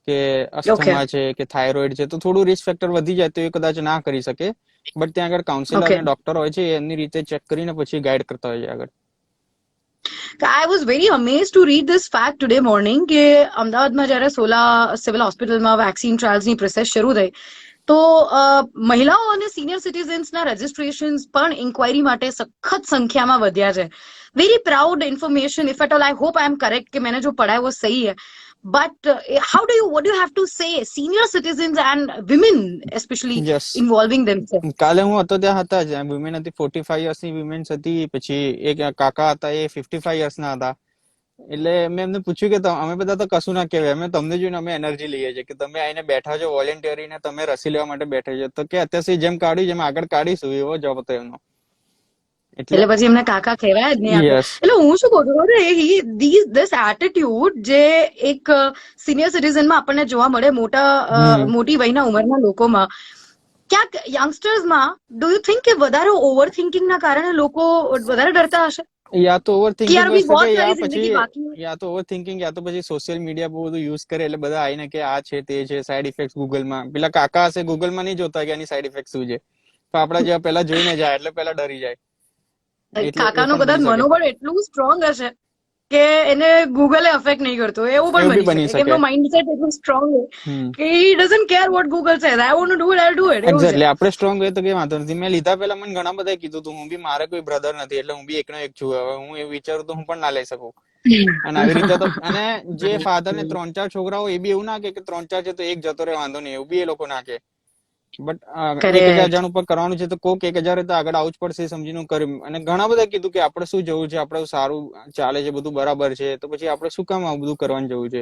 કે અસ્થમા છે કે થાઇરોઇડ છે તો થોડું રિસ્ક ફેક્ટર વધી જાય તો એ કદાચ ના કરી શકે. બટ ત્યાં આગળ કાઉન્સિલર અને ડોક્ટર હોય છે, એમની રીતે ચેક કરીને પછી ગાઈડ કરતા હોય છે આગળ. I was very amazed to read this fact today morning કે અમદાવાદમાં જ્યારે સોલા સિવિલ હોસ્પિટલમાં વેક્સિન ટ્રાયલ્સની પ્રોસેસ શરૂ થઈ તો મહિલાઓ અને સિનિયર સિટીઝન્સના રજિસ્ટ્રેશન્સ પણ ઇન્ક્વાયરી માટે સખત સંખ્યામાં વધ્યા છે. Very proud information. If at all I hope I am correct કે मैंने जो पढ़ा है वो सही है. But what do you have to say senior citizens and women especially Yes. involving themselves? કાલે હું હતો ત્યાં હતા જ વુમેન હતી, 45 યર્સની વુમેન્સ હતી, પછી એક કાકા હતા એ 55 યર્સના હતા. એટલે મેં એમને પૂછ્યું કે અમે બધા તો કશું ના કહેવાય, અમે તમને જોઈને અમે એનર્જી લઈએ છીએ કે તમે આઈને બેઠા છો વોલેન્ટિયરી ને તમે રસી લેવા માટે બેઠા છો. તો કે અત્યાર સુધી જેમ કાઢ્યું જેમ આગળ કાઢીશું એવો જવાબ હતો એમનો. એટલે પછી એમને કાકા કહેવાય જ નહીં. Yes. એટલે હું શું કહું છું, this attitude જે એક સિનિયર સિટીઝનમાં આપણને જોવા મળે, મોટી વયના ઉંમરના લોકોમાં, ક્યાંક યંગસ્ટર્સમાં ડુ યુ થિંક કે વધારે ઓવર થિંકિંગના કારણે લોકો વધારે ડરતા હશે? યા તો ઓવર કે યાર થિંકિંગ અભી હોય બહુત શકે, સારી યા જિંદગી બાકી પછી યા તો ઓવર થિંકિંગ યા તો પછી સોશિયલ મીડિયા બહુ બધું યુઝ કરે એટલે બધા આવીને કે આ છે તે છે, સાઈડ ઇફેક્ટ ગૂગલમાં. પેલા કાકા હશે ગૂગલમાં નહીં જોતા કે આની સાઈડ ઇફેક્ટ શું છે, પણ આપડા જેવા પેલા જોઈને જાય એટલે પેલા ડરી જાય. કાકાનું કદાચ મનોબળ એટલું સ્ટ્રોંગ હશે કે એને ગૂગલે અફેક્ટ નહીં કરતો, એવું પણ બની શકે. એમનો માઇન્ડસેટ એટલું સ્ટ્રોંગ છે કે he doesn't care what Google says. I want to do it, I'll do it. Exactly. આપણે સ્ટ્રોંગ હોય તો કઈ વાંધો નથી. મેં લીધા પહેલા મને ઘણા બધા કીધું હતું, હું બી મારે કોઈ બ્રધર નથી એટલે હું બી એકનો એક છું. હવે હું એવું વિચારું તો હું પણ ના લઈ શકું. અને આવી રીતે તો અને જે ફાધર ને 3-4 છોકરાઓ એ બી એવું ના કે 3-4 છે તો એક જતો રહે વાંધો નહીં, એવું બી એ લોકો ના કે. બટ 1000 જણ ઉપર કરવાનું છે તો કોક 1000 તો આગળ આવું જ પડશે સમજીને કર્યું. અને ઘણા બધા કીધું કે આપણે શું જવું છે, આપણે સારું ચાલે છે, બધું બરાબર છે, તો પછી આપણે શું કામ આવું બધું કરવાનું જવું છે.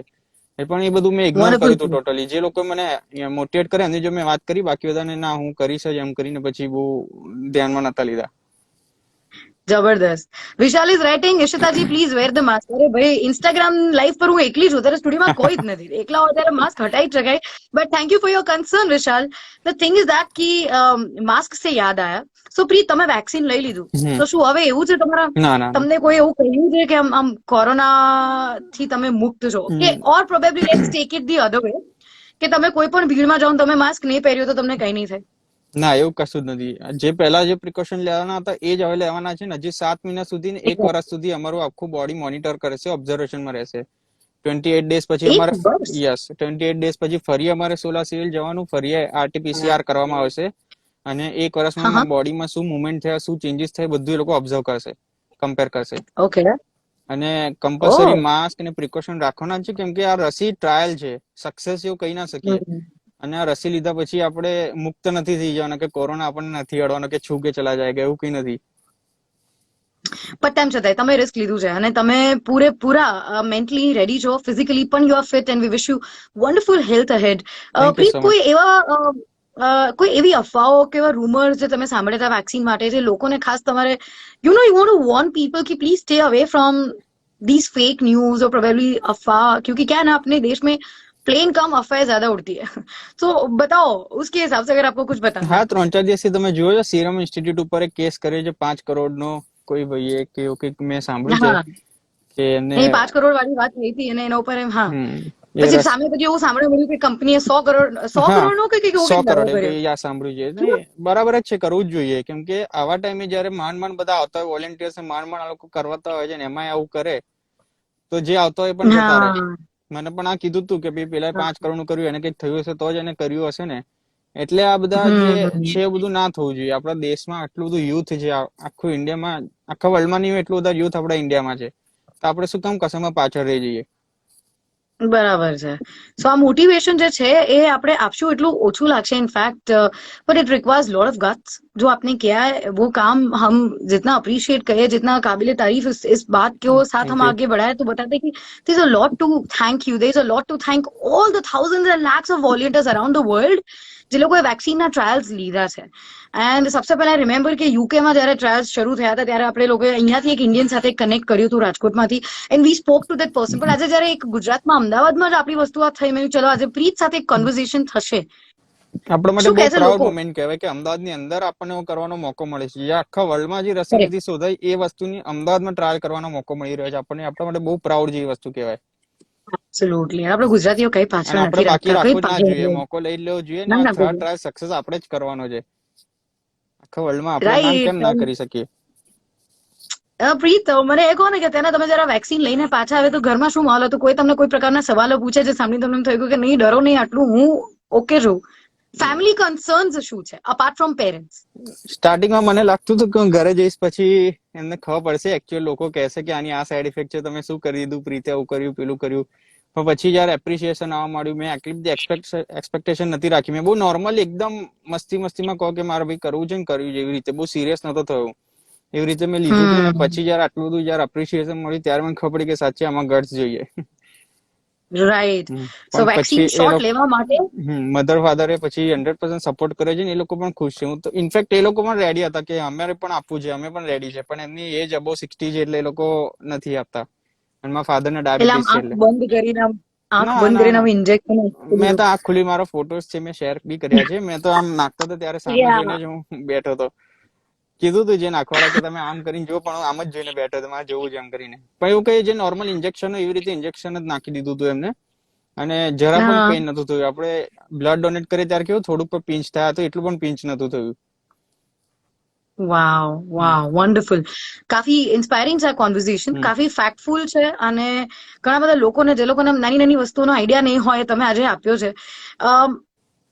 પણ એ બધું મેં ઇગ્નોર કર્યું હતું ટોટલી. જે લોકો મને મોટિવેટ કરે એમની જો મેં વાત કરી, બાકી બધાને ના હું કરીશ જ એમ કરીને પછી બહુ ધ્યાનમાં નતા લીધા. જબરદસ્ત. Vishal is writing, Ishitaji please wear the mask. અરે ભાઈ, ઇન્સ્ટાગ્રામ લાઈવ પર હું એકલી છું, ત્યારે સ્ટુડિયોમાં કોઈ જ નથી. એકલા હોય ત્યારે માસ્ક હટાઈ જ શકાય. But thank you for your concern Vishal. The thing is that કી માસ્ક સે યાદ આયા. સો પ્રીત, તમે વેક્સિન લઈ લીધું તો શું હવે એવું છે તમારા, તમને કોઈ એવું કહ્યું છે કે આમ કોરોના થી તમે મુક્ત છો, કે or probably let's take it the other way કે તમે કોઈ પણ ભીડમાં જાઓ તમે માસ્ક નહીં પહેર્યો તો તમને કઈ નહીં થાય? ના, એવું કશું જ નથી. જે પહેલા જે પ્રિકોશન લેવાના હતા એ જ હવે લેવાના છે. હજી 7 મહિના સુધી ને 1 વર્ષ સુધી અમારું આખું બોડી મોનિટર કરશે, ઓબ્ઝર્વેશનમાં રહેશે. 28 ડેઝ પછી અમારે 28 ડેઝ પછી ફરી અમારે સોલા સિવિલ જવાનું, ફરી RT-PCR કરવામાં આવશે. અને 1 વર્ષમાં બોડીમાં શું મુવમેન્ટ થયા, શું ચેન્જીસ થયા, બધું એ લોકો ઓબ્ઝર્વ કરશે, કમ્પેર કરશે. ઓકે. અને કમ્પલસરી માસ્ક અને પ્રિકોશન રાખવાના છે, કેમ કે આ રસી ટ્રાયલ છે, સક્સેસ એવું કહી ના શકીએ. અને આ રસી લીધા પછી આપણે મુક્ત નથી થઈ જવાના કે કોરોના આપણને નથી અડવાનો કે છૂ કે ચલા જાય, એવું કઈ નથી. પણ તેમ છતાંય તમે રિસ્ક લીધું છે અને તમે પૂરેપૂરા મેન્ટલી રેડી છો, ફિઝિકલી પણ you are fit and we wish you wonderful health ahead. Please, કોઈ એવી અફવાઓ કે એવા રૂમર્સ જે તમે સાંભળ્યા હતા વેક્સિન માટે, જે લોકોને ખાસ તમારે you want to warn people कि please stay away from these fake news और प्रोबेबली अफवाह, क्योंकि क्या है ना, अपने देश में प्लेन कम अफवाहें ज्यादा उड़ती है. तो बताओ उसके हिसाब से अगर आपको कुछ बताना. હા, 3-4 દિવસથી તમે જુઓ છો સીરમ ઇન્સ્ટિટ્યૂટ ઉપર એક કેસ કર્યો છે 5 કરોડનો. કોઈ ભાઈએ કે મેં સાંભળ્યું છે કે એમને 5 કરોડ વાળી વાત થઈ હતી અને એના ઉપર પછી સામે પછી એવું સાંભળવા મળ્યું કે કંપનીએ 100 કરોડનો કે 100 કરોડ યા સાંભળ્યું છે. બરાબર જ છે, કરવું જ જોઈએ. કેમ કે આવા ટાઈમે જયારે માંડ બધા આવતા હોય, વોલેન્ટિયર્સ માંડ આ લોકો કરવાતા હોય છે ને એમાં આવું કરે તો જે આવતા હોય પણ જતા રહે. મને પણ આ કીધું હતું કે પેલા 5 કરોડ નું કર્યું, એને કઈક થયું હશે તો જ એને કર્યું હશે ને. એટલે આ બધા જે છે બધું ના થવું જોઈએ. આપણા દેશમાં આટલું બધું યુથ છે, આખું ઇન્ડિયામાં, આખા વર્લ્ડમાં નહીં એટલું બધા યુથ આપણા ઇન્ડિયામાં છે, તો આપણે શું કામ કશામાં પાછળ રહી જઈએ? બરાબર છે. સો આ મોટિવેશન જે છે એ આપણે આપશું એટલું ઓછું લાગશે in fact, but it requires lot of guts. जो आपने किया है वो काम हम जितना अप्रिशिएट करें, जितना काबिल तारीफ इस बात को साथ हम आगे बढ़ाए, तो बताते कि there is a lot to thank you, there is a lot to thank all the thousands and lakhs of volunteers around the world જે લોકોએ વેક્સિનના ટ્રાયલ્સ લીધા છે. એન્ડ સબસે પહેલા રિમેમ્બર કે યુકેમાં જ્યારે ટ્રાયલ્સ શરૂ થયા હતા ત્યારે આપણે લોકોએ અહીંયાથી એક ઇન્ડિયન સાથે કનેક્ટ કર્યું હતું રાજકોટમાંથી, and we spoke to that person. પણ આજે જ્યારે એક ગુજરાતમાં અમદાવાદમાં જ આપણી વસ્તુ આ થઈ, મેં ચલો આજે પ્રીત સાથે એક કન્વર્ઝેશન થશે. આપણા માટે શું બહુ કહે છે પ્રાઉડ લોકો? મોમેન્ટ કહેવાય કે અમદાવાદની અંદર આપણને એવો કરવાનો મોકો મળે છે. જે આખા વર્લ્ડમાં જે રસી નથી શોધાઈ એ વસ્તુની અમદાવાદમાં ટ્રાયલ કરવાનો મોકો મળી રહ્યો છે આપણને. આપણા માટે બહુ પ્રાઉડ જેવી વસ્તુ કહેવાય. એબ્સોલ્યુટલી. આપણે ગુજરાતીઓ કઈ અને પાછળ આપણે નથી બાકી રાખતા, કઈ રાખવું જ ના જોઈએ, પાછળ મોકો લઈ લેવો જોઈએ ને ના આ ના થર્ડ ટ્રાયલ સક્સેસ આપણે જ કરવાનો છે. આખા વર્લ્ડમાં આપણે નામ કેમ ના રાઈટ. કરી શકીએ? પ્રીત, મને એ કહો ને કે તેના તમે જરા વેક્સિન લઈને પાછા આવે તો ઘરમાં શું માહોલ હતો? કોઈ તમને કોઈ પ્રકારના સવાલો પૂછે છે સાંભળીને તમને એમ થયું કે નહીં ડરો નહીં, આટલું હું ઓકે છું? ફેમિલી કન્સર્ન્સ શું છે અપાર્ટ ફ્રોમ પેરેન્ટ્સ? સ્ટાર્ટિંગમાં મને લાગતું હતું કે હું ઘરે જઈશ પછી એમને ખબર પડશે, એકચ્યુઅલ લોકો કહેશે કે આની આ સાઈડ ઇફેક્ટ છે, તમે શું કરી દીધું પ્રીતે, આવું કર્યું પેલું કર્યું. પણ પછી જયારે એપ્રિસિએશન આવવા માંડ્યું, મેં આટલી બધી એક્સપેક્ટેશન નથી રાખી. મેં બહુ નોર્મલી એકદમ મસ્તીમાં કહો કે મારે ભાઈ કરવું છે ને કર્યું છે, એવી રીતે બહુ સિરિયસ નતો થયો. એવી રીતે મેં લીધું હતું ને પછી જયારે આટલું બધું જયારે એપ્રિસિએશન મળ્યું ત્યારે મને ખબર પડી કે સાચે આમાં ગટ્સ જોઈએ. રાઈટ. સો પણ વેક્સિન પછી એ શોટ લોકો લેવા માટે મધર ફાધરે પછી 100% સપોર્ટ કરે છે ને એ લોકો પણ ખુશ છે. હું તો ઇનફેક્ટ એ લોકો પણ રેડી હતા કે અમારે પણ આપવું છે, અમે પણ રેડી છે, પણ એમની એજ અબો 60 છે એટલે એ લોકો નથી આપતા. અને મારા ફાધર ને એટલે આમ ડાયાબિટીસ છે આંખ એટલે બંધ કરીને આંખ ના બંધ ના કરીને ના ઇન્જેક્શન. મેં તો આંખ ખુલી, મારો ફોટોસ છે મેં શેર બી કર્યા છે. મેં તો આમ નાખતો હતો ત્યારે સામે જોઈને જ હું બેઠો હતો. કીધું તું જે નાખવાળા કે તમે આમ કરીને જો, પણ હું આમ જ જોઈને બેઠો હતો, મારે જોવું છે એમ કરીને. પણ એવું કઈ જે નોર્મલ ઇન્જેક્શન હોય એવી રીતે ઇન્જેક્શન જ નાખી દીધું હતું એમને. અને જરા પણ પેઇન નતું થયું. આપણે બ્લડ ડોનેટ કરીએ ત્યારે કેવું થોડુંક પણ પિંચ થયા હતું, એટલું પણ પિંચ નતું થયું. વાવ વાવ, વન્ડરફુલ. કાફી ઇન્સ્પાયરિંગ છે આ કોન્વર્ઝેશન, કાફી ફેક્ટફુલ છે અને ઘણા બધા લોકોને જે લોકોને નાની નાની વસ્તુઓનો આઈડિયા નહીં હોય તમે આજે આપ્યો છે.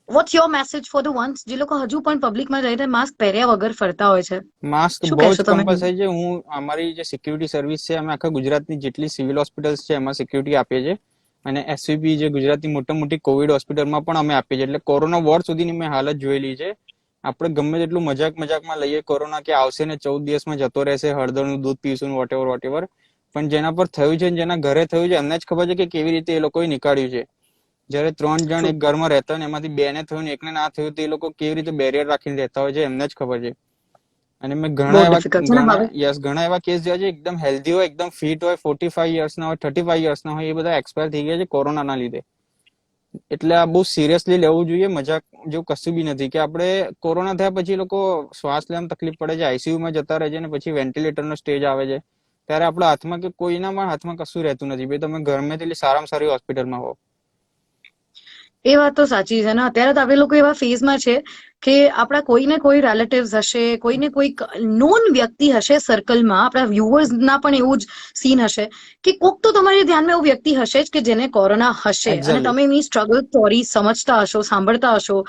What's your message for the once જે લોકો હજુ પણ પબ્લિકમાં જઈને માસ્ક પહેર્યા વગર ફરતા હોય છે? માસ્ક શું બહુ કહેશો જ તમે? કમ્પલસરી છે. હું અમારી જે સિક્યુરિટી સર્વિસ છે અમે આખા ગુજરાતની જેટલી સિવિલ હોસ્પિટલ્સ છે એમાં સિક્યુરિટી આપીએ છીએ. અને એસવીપી જે ગુજરાતની મોટી કોવિડ હોસ્પિટલમાં પણ અમે આપીએ છીએ. એટલે કોરોના વોર્ડ સુધીની મેં હાલત જોયેલી છે. આપણે ગમે તેટલું મજાકમાં લઈએ કોરોના કે આવશે ને 14 દિવસમાં જતો રહેશે, હળદરનું દૂધ પીશું, વોટેવર, પણ જેના પર થયું છે જેના ઘરે થયું છે એમને જ ખબર છે કે કેવી રીતે એ લોકોએ નીકાળ્યું છે. જયારે 3 જણ એક ઘરમાં રહેતા હોય ને એમાંથી 2 ને થયું ને એકને ના થયું તો એ લોકો કેવી રીતે બેરિયર રાખીને રહેતા હોય છે એમને જ ખબર છે. અને મેં ઘણા એવા કેસ જોયા છે એકદમ હેલ્ધી હોય, એકદમ ફિટ હોય, 45 યર્સના હોય, 35 યર્સના હોય, એ બધા એક્સપાયર થઈ ગયા છે કોરોનાના લીધે. એટલે આ બહુ સિરિયસલી લેવું જોઈએ, મજાક જેવું કશું બી નથી. કે આપણે કોરોના થયા પછી લોકો શ્વાસ લેવામાં તકલીફ પડે છે, આઈસીયુમાં જતા રહે છે ને પછી વેન્ટિલેટરનો સ્ટેજ આવે છે ત્યારે આપણા હાથમાં કે કોઈના પણ હાથમાં કશું રહેતું નથી. ભાઈ તમે ગમે તેટલી સારામાં સારી હોસ્પિટલમાં હો. એ વાત તો સાચી છે ને. અત્યારે તો આપણે લોકો એવા ફેઝમાં છે કે આપણા કોઈને કોઈ રિલેટિવ્સ હશે, કોઈને કોઈ નોન વ્યક્તિ હશે સર્કલમાં, આપણા વ્યુઅર્સના પણ એવું જ સીન હશે કે કોક તો તમારી ધ્યાનમાં એવું વ્યક્તિ હશે જ કે જેને કોરોના હશે અને એક્ઝેક્ટલી. તમે એની સ્ટ્રગલ સ્ટોરી સમજતા હશો, સાંભળતા હશો.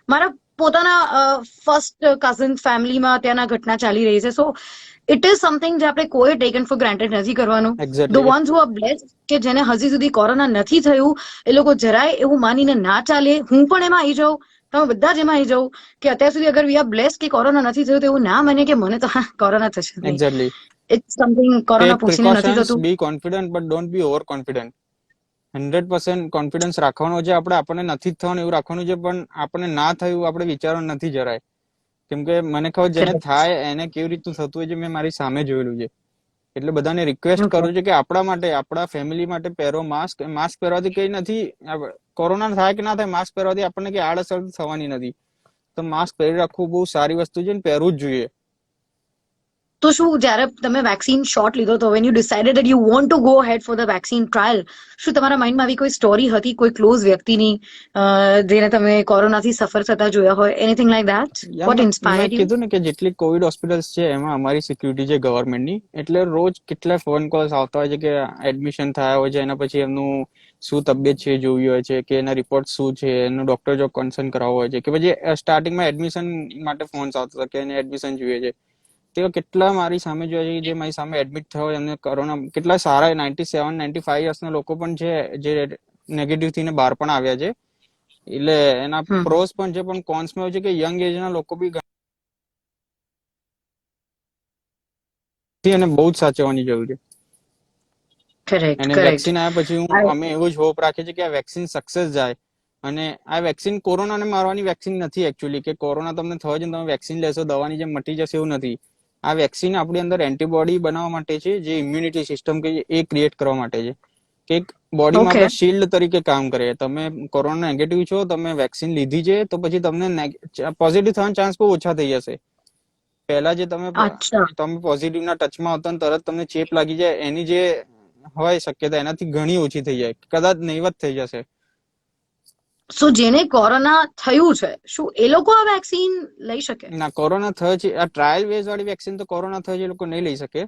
મારા પોતાના ફર્સ્ટ કઝન ફેમિલીમાં ત્યાંના ઘટના ચાલી રહી છે. સો ઇટ ઇઝ સમથિંગ જે આપણે કોઈ ટેકન ફોર ગ્રાન્ટેડ નથી કરવાનું. The exactly. Once who are blessed કે જેને હજી સુધી કોરોના નથી થયું એ લોકો જરાય એવું માનીને ના ચાલે. હું પણ એમાં આવી જાઉં, તમે બધા જ એમાં આવી જાઉં કે અત્યાર સુધી અગર વી આર બ્લેસ્ડ કે કોરોના નથી થયું તો એવું ના મને કે મને તો કોરોના થશે નહીં. Exactly. It's something corona take પૂછીને નથી પ્રિકોશન્સ, થતું. Be confident but don't be over confident. 100% confidence રાખવાનો છે આપણે. આપણને નથી જ થવાનું એવું રાખવાનું છે, પણ આપણને ના થયું આપણે વિચારવાનું નથી જરાય. કેમ કે મને ખબર જેને થાય એને કેવી રીતનું થતું હોય છે મેં મારી સામે જોયેલું છે. એટલે બધાને રિક્વેસ્ટ કરું છું કે આપણા માટે, આપણા ફેમિલી માટે પહેરો માસ્ક. માસ્ક પહેરવાથી કઈ નથી, કોરોના થાય કે ના થાય, માસ્ક પહેરવાથી આપણને કઈ આડઅસર થવાની નથી. તો માસ્ક પહેરી રાખવું બહુ સારી વસ્તુ છે ને પહેરવું જ જોઈએ. તો શું જ્યારે તમે વેક્સિન શોટ લીધો તો when you decided that you want to go head for the vaccine trial, શું તમારા માઇન્ડમાં આવી કોઈ સ્ટોરી હતી કોઈ ક્લોઝ વ્યક્તિની જેને તમે કોરોનાથી સફર થતા જોયા હોય? Anything like that? વોટ મેં ઇન્સ્પાયર્ડ યુ? કીધું ને કે જેટલી કોવિડ હોસ્પિટલ્સ છે એમાં અમારી સિક્યુરિટી છે ગવર્મેન્ટની, એટલે રોજ કેટલા ફોન કોલ્સ આવતા હોય છે કે એડમિશન થયા હોય છે, એના પછી એમનું શું તબિયત છે જોવી હોય છે, કે એના રિપોર્ટ શું છે, એનું ડોક્ટર જો કન્સર્ન કરાવવો હોય છે, કે પછી સ્ટાર્ટિંગમાં એડમિશન માટે ફોન્સ આવતા હતા કે એને એડમિશન જોઈએ છે. તે કેટલા મારી સામે જોયા છે જે મારી સામે એડમિટ થયો એમને કોરોના, કેટલા સારા 97, 95 યર્સના લોકો પણ છે જે નેગેટિવ થઈને બહાર પણ આવ્યા છે. એટલે એના પ્રોસ પણ છે, પણ કોન્સમાં એવું છે કે યંગ એજના લોકો બી અને બહુ જ સાચવવાની જરૂર છે. કરેક્ટ અને કરેક્ટ. વેક્સિન આવ્યા પછી અમે એવું જ હોપ રાખીએ છીએ કે આ વેક્સિન સક્સેસ જાય અને આ વેક્સિન કોરોનાને મારવાની વેક્સિન નથી એકચ્યુઅલી, કે કોરોના તમને થયો છે તમે વેક્સિન લેશો દવાની જેમ મટી જશે એવું નથી. આ વેક્સિન આપણી અંદર એન્ટીબોડી બનાવવા માટે છે, જે ઇમ્યુનિટી સિસ્ટમ કે એ ક્રિએટ કરવા માટે છે, કે બોડીમાં ઓકે આપણે શિલ્ડ તરીકે કામ કરે. તમે કોરોના નેગેટિવ છો, તમે વેક્સિન લીધી છે, તો પછી તમને પોઝિટિવ થવાના ચાન્સ બહુ ઓછા થઈ જશે. પહેલા જે અચ્છા તમે પોઝિટિવ ના ટચમાં આવતા ને તરત તમને ચેપ લાગી જાય, એની જે હોય શક્યતા એનાથી ઘણી ઓછી થઈ જાય, કદાચ નહીવત થઈ જશે. સો જેને કોરોના થયું છે શું એ લોકો આ વેક્સિન લઈ શકે? ના, કોરોના થયો છે, આ ટ્રાયલ બેઝ વાળી વેક્સિન તો કોરોના થયો છે એ લોકો નહીં લઈ શકે.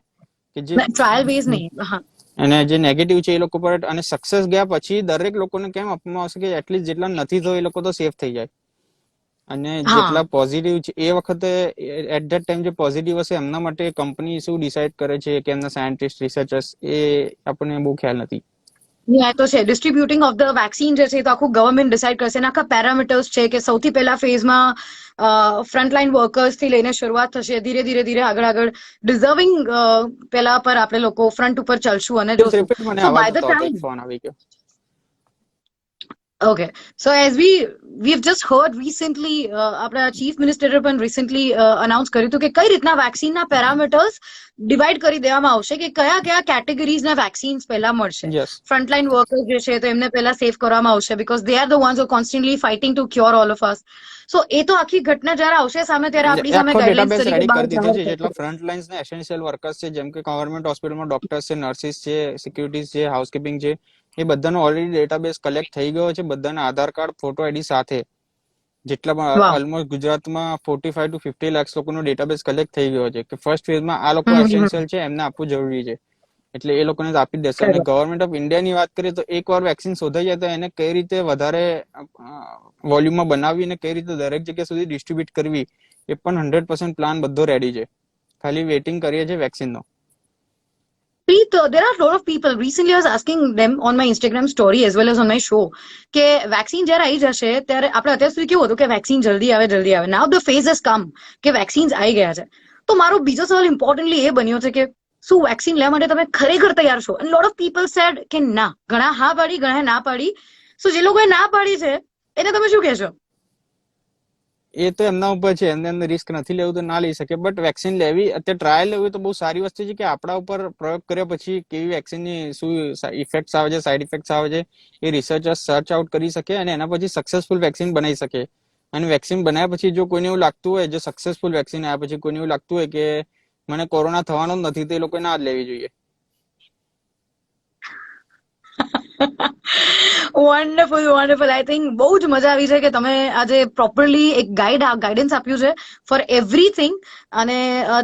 કે જે ટ્રાયલ બેઝ નહીં, હા અને જે નેગેટિવ છે એ લોકો પર, અને સક્સેસ ગયા પછી દરેક લોકોને કેમ આપવામાં આવશે કે એટલીસ્ટ જેટલા નથી થયો એ લોકો તો સેફ થઈ જાય, અને જેટલા પોઝિટિવ છે એ વખતે એટ ધેટ ટાઈમ જે પોઝિટિવ હશે એમના માટે કંપની શું ડિસાઈડ કરે છે કે એમના સાયન્ટિસ્ટ રિસર્ચર્સ, એ આપણને બહુ ખ્યાલ નથી. તો છે ડિસ્ટ્રીબ્યુટિંગ ઓફ ધ વેક્સિન જે છે તો આખું ગવર્મેન્ટ ડિસાઈડ કરશે. એના આખા પેરામીટર્સ છે કે સૌથી પહેલા ફેઝમાં ફ્રન્ટલાઈન વર્કર્સ થી લઈને શરૂઆત થશે, ધીરે ધીરે ધીરે આગળ ડિઝર્વિંગ પેલા પર આપણે લોકો ફ્રન્ટ ઉપર ચાલશું અને જોશું. રિપીટ, મને સો અવાજ બાય ધ નતો આવતો, એક ટાઈમ ફોન આવી ગયો. Okay, so as we've just heard recently, આપણા ચીફ મિનિસ્ટરે પણ રિસેન્ટલી અનાઉન્સ કર્યું હતું કે કઈ રીતના વેક્સિનના પેરામીટર્સ ડિવાઈડ કરી દેવામાં આવશે, કે કયા કયા કેટેગરીઝના વેક્સિન્સ પહેલા મળશે. યસ, ફ્રન્ટલાઈન વર્કર્સ જે છે તો એમને પહેલા સેફ કરવામાં આવશે, because they are the ones who constantly fighting to cure all of us. So એ તો આખી ઘટના જ્યારે આવશે સામે ત્યારે આપણી સામે આખો ગાઈડલાઇન્સ ડેટાબેઝ તરીકે રેડી બહાર કરી દીધો જાહેર છે. થશે. જેટલા ફ્રન્ટ લાઇન્સ ના એસેન્શિયલ વર્કર્સ છે, જેમ કે ગવર્મેન્ટ હોસ્પિટલમાં ડોક્ટર્સ છે, નર્સિસ છે, સિક્યુરિટીઝ છે, હાઉસકીપિંગ છે, એ બધાનો ઓલરેડી ડેટાબેઝ કલેક્ટ થઈ ગયો છે, બધાના આધાર કાર્ડ, ફોટો આઈડી સાથે. જેટલા પણ વાહ. ઓલમોસ્ટ ગુજરાતમાં 45 to 50 લાખ લોકોનો ડેટાબેઝ કલેક્ટ થઈ ગયો છે, કે ફર્સ્ટ ફેઝમાં આ લોકો એસેન્શિયલ છે એમને આપવું જરૂરી છે, એટલે એ લોકોને તો આપી જ દેશે. અને ગવર્મેન્ટ ઓફ ઇન્ડિયાની વાત કરીએ તો એકવાર વેક્સિન શોધાઈ જાય તો એને કઈ રીતે વધારે વોલ્યુમમાં બનાવવી અને કઈ રીતે દરેક જગ્યા સુધી ડિસ્ટ્રીબ્યુટ કરવી, એ પણ 100% પ્લાન બધો રેડી છે. ખાલી વેઇટિંગ કરીએ છીએ વેક્સિનનો. Preet, there are a lot of people. Recently, I was asking them on my Instagram story as well as on my show કે વેક્સિન જ્યારે આવી જશે ત્યારે આપણે અત્યાર સુધી કેવું હતું કે વેક્સિન જલ્દી આવે જલ્દી આવે. Now the phase has come કે વેક્સિન્સ આવી ગયા છે. તો મારો બીજો સવાલ ઇમ્પોર્ટન્ટલી એ બન્યો છે કે શું વેક્સિન લેવા માટે તમે ખરેખર તૈયાર છો? And lot of people said કે ના. ઘણા હા પાડી, ઘણા ના પાડી. સો જે લોકોએ ના પાડી છે એને તમે શું કહેશો? એ તો એમના ઉપર છે, એમને રિસ્ક નથી લેવું તો ના લઈ શકે, બટ વેક્સિન લેવી, અત્યારે ટ્રાયલ લેવી તો બહુ સારી વસ્તુ છે, કે આપણા ઉપર પ્રયોગ કર્યા પછી કેવી વેક્સિનની શું ઇફેક્ટ્સ આવે છે, સાઇડ ઇફેક્ટ્સ આવે છે, એ રિસર્ચર્સ સર્ચ આઉટ કરી શકે અને એના પછી સક્સેસફુલ વેક્સિન બનાવી શકે. અને વેક્સિન બનાવ્યા પછી જો કોઈને એવું લાગતું હોય, જો સક્સેસફુલ વેક્સિન આવ્યા પછી કોઈને એવું લાગતું હોય કે મને કોરોના થવાનો જ નથી, તો એ લોકોએ ના જ લેવી જોઈએ. Wonderful wonderful. આઈ થિંક બહુ જ મજા આવી છે કે તમે આજે પ્રોપરલી એક ગાઈડન્સ આપ્યું છે ફોર એવરીથિંગ. અને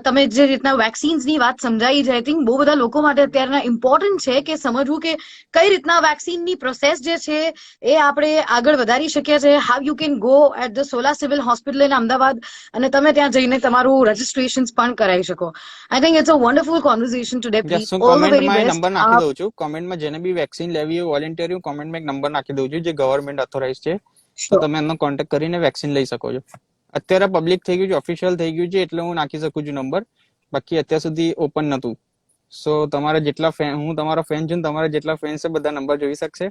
તમે જે રીતના વેક્સિન્સની વાત સમજાવી છે, આઈ થિંક બહુ બધા લોકો માટે અત્યારના ઇમ્પોર્ટન્ટ છે કે સમજવું કે કઈ રીતના વેક્સિનની પ્રોસેસ જે છે એ આપણે આગળ વધારી શકીએ છીએ. How you can go at the Sola civil hospital in Ahmedabad અને તમે ત્યાં જઈને તમારું રજિસ્ટ્રેશન પણ કરાવી શકો. I think it's a wonderful conversation today. Yes, હું ઓલ ધ વેરી કોમેન્ટમાં બેસ્ટ. નંબર નાખી દઉં છું. કોમેન્ટમાં જેને બી વેક્સિન લેવી હોય વોલેન્ટિયર, હું કોમેન્ટમાં એક નંબર નાખી દઉં છું જે ગવર્મેન્ટ ઓથોરાઇઝ છે, તો તમે એમનો કોન્ટેક્ટ કરીને વેક્સિન લઈ શકો છો. અત્યારે પબ્લિક થઈ ગયું છે, ઓફિશિયલ થઈ ગયું છે, એટલે હું નાખી શકું છું નંબર. બાકી અત્યાર સુધી ઓપન નતું. સો તમારા જેટલા ફેન, હું તમારો ફેન છું, તમારા જેટલા ફેન છે બધા નંબર જોઈ શકશે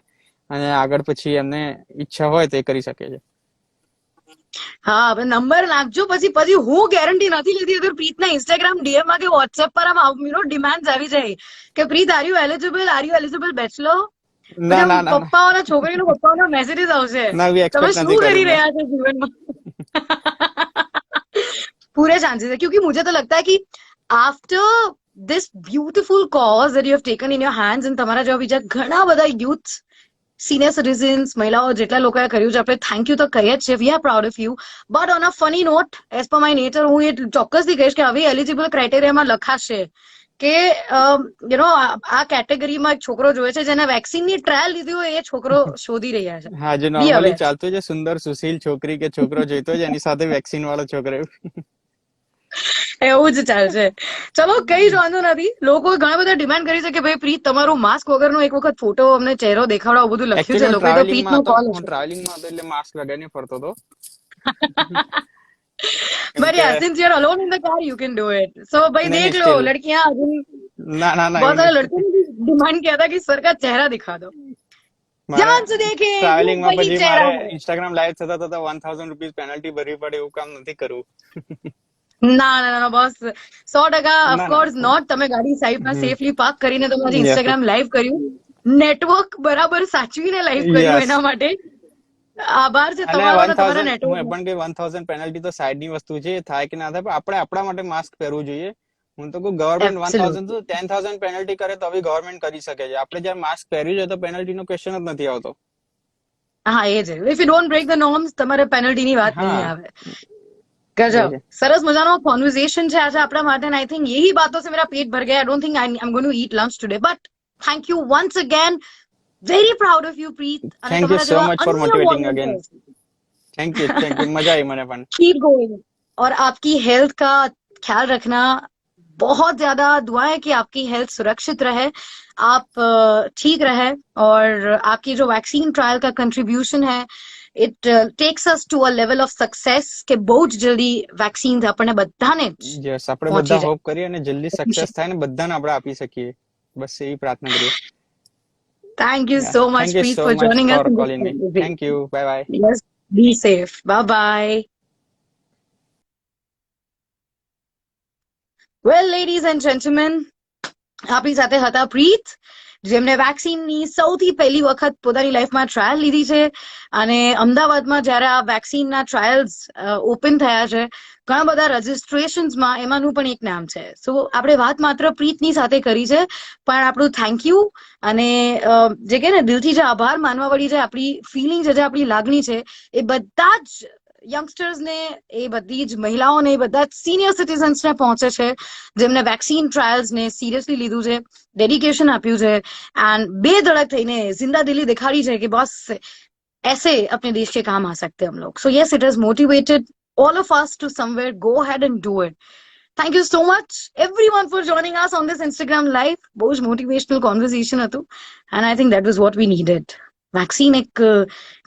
અને આગળ પછી એમને ઈચ્છા હોય તો એ કરી શકે છે. હા, હવે નંબર નાખજો. પછી હું ગેરંટી નથી લેતી અગર પ્રીતના ઇન્સ્ટાગ્રામ ડીએમ માં કે વોટ્સએપ પર આમ ડિમાન્ડ આવી જાય કે પ્રીત આર યુ એલિજિબલ બેચલર. ના ના ના પપ્પાઓના છોકરીનો પપ્પાઓના મેસેજીસ આવશે ના, તમે એક્સપેક્ટ શું નથી કરી કર્યું મેં. રહ્યા છો જીવનમાં. पूरे चांसेस है क्योंकि मुझे तो लगता है कि after this beautiful cause that you have taken in your hands and તમારા જેવા બીજા ઘણા બધા youth સિનિયર સિટીઝન્સ મહિલાઓ જેટલા લોકોએ કર્યું છે આપણે થેન્ક યુ તો કહીએ જ છે. We are proud of you. But on a funny note, as per my nature, હું એ ચોક્કસથી કહીશ કે હવે એલિજિબલ ક્રાઇટેરિયામાં લખાશે કે આ કેટેગરીમાં એક છોકરો જોઈએ છે જેને વેક્સિનની ટ્રાયલ લીધી હોય એ છોકરો શોધી રહ્યા છે. હા, જે નોર્મલી ચાલતું છે, સુંદર સુશીલ છોકરી કે છોકરો જોઈતો છે, એની સાથે વેક્સિન વાળો છોકરો. એવું જ ચાલશે. ચલો, કઈ જ વાંધો નથી. લોકો ઘણા બધા ડિમાન્ડ કરી છે કે ભાઈ પ્રીત તમારું માસ્ક વગરનો એક વખત ફોટો અમને ચહેરો દેખાડો, બધું લખ્યું છે લોકોએ. તો પ્રીતનો કોલ હું ટ્રાવેલિંગમાં હતો એટલે માસ્ક લગાવીને ફરતો હતો. But yeah, since you're alone in the car, you can do it. So भाई देख लो, लड़कियां ना ना ना बहुत सारे लड़कों ने डिमांड किया था कि सर का चेहरा दिखा दो. ध्यान से देखें वो ટ્રાવેલિંગ માં वही પછી चेहरा મારે है ઇન્સ્ટાગ્રામ લાઈવ થતા થતા 1000 રૂપીસ પેનલ્ટી ભરવી પડે એવું કામ નથી કરવું. ના બોસ 100% ના ના ઓફકોર્સ નોટ. તમે ગાડી સાઈડમાં સેફલી પાર્ક કરીને તમારી યસ ઇન્સ્ટાગ્રામ લાઈવ કર્યું, નેટવર્ક બરાબર સાચવીને લાઈવ કર્યું, યસ. એના માટે આભાર છે અને તમારો ને તમારા 1000 હું એ નેટવર્ક. પણ કે 1000 પેનલ્ટી તો સાઈડ ની વસ્તુ છે, થાય કે ના થાય, પણ આપણે આપણા માટે માસ્ક પહેરવું જોઈએ. હું તો કહું ગવર્મેન્ટ 1000 તો 10,000 પેનલ્ટી કરે તો બી ગવર્મેન્ટ કરી શકે છે. આપણે જયારે માસ્ક પહેર્યું છે તો પેનલ્ટી નો ક્વેશ્ચન જ નથી આવતો. હા એ છે, if you don't break the norms તમારે પેનલ્ટીની વાત નહીં હા આવે. એ गजब, છે. सरस मजानो कॉन्वर्सेशन છે આજે આપણા માટે, and I think यही बातों से मेरा पेट भर गया. I don't think I'm going to eat lunch today, but thank you once again. Very proud of you, Preet. અને થેન્ક યુ તમારા સો જેવા મચ ફોર અન્ય motivating again. volunteers. Thank you મજા આવી મને પણ. Keep going. और आपकी हेल्थ का ख्याल रखना. बहुत ज्यादा दुआएं कि आपकी हेल्थ सुरक्षित रहे, आप ठीक रहे, और आपकी जो वैक्सीन ट्रायल का कंट्रीब्यूशन है, it takes us to a level of success કે બહુ જ જલ્દી વેક્સિન્સ આપણને બધાને જ યસ, આપણે પહોંચી બધા જાય. હોપ કરીએ અને જલ્દી સક્સેસ થાય ને બધાને આપણે આપી શકીએ, બસ એવી પ્રાર્થના કરીએ. Thank you Yeah. so much, Thank you Preet, so for much joining us for in this calling me. conversation. Thank you. Bye bye. Yes, be safe. Bye bye. Well, ladies and gentlemen, આપણી સાથે હતા પ્રીત, જેમને વેક્સિનની સૌથી પહેલી વખત પોતાની લાઈફમાં trial લીધી છે, અને અમદાવાદમાં જ્યારે આ વેક્સિનના ટ્રાયલ્સ ઓપન થયા છે, ઘણા બધા રજિસ્ટ્રેશન્સમાં એમાંનું પણ એક નામ છે. સો આપણે વાત માત્ર પ્રીતની સાથે કરી છે, પણ આપણું થેન્ક યુ અને જે કે ને દિલથી જે આભાર માનવા વળી જે આપણી ફિલિંગ છે, જે આપણી લાગણી છે, એ બધા જ યંગસ્ટર્સને, એ બધી જ મહિલાઓને, એ બધા જ સિનિયર સિટીઝન્સને પહોંચે છે, જેમને વેક્સિન ટ્રાયલ્સને સિરિયસલી લીધું છે, ડેડિકેશન આપ્યું છે, એન્ડ બેધડક થઈને जिंदा-दिली दिखाड़ी છે કે बस ऐसे अपने देश के काम आ सकते हैं हम लोग. So yes, it has motivated all of us to somewhere go ahead and do it. Thank you so much everyone for joining us on this Instagram live. बहुत motivational conversation હતું, and I think that was what we needed. Vaccine एक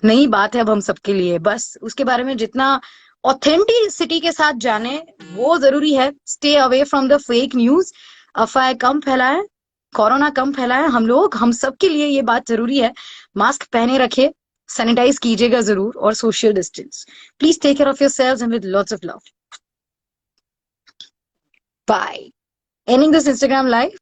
नई बात है अब हम सबके लिए, बस उसके बारे में जितना ऑथेंटिसिटी के साथ जाने वो जरूरी है. Stay away from the fake news, अफवाहें कम फैलाएं, कोरोना कम फैलाएं. हम सबके लिए ये बात जरूरी है. मास्क पहने रखे, सैनिटाइज कीजिएगा जरूर, और social distance. Please take care of yourselves and with lots of love. Bye. Ending this Instagram live.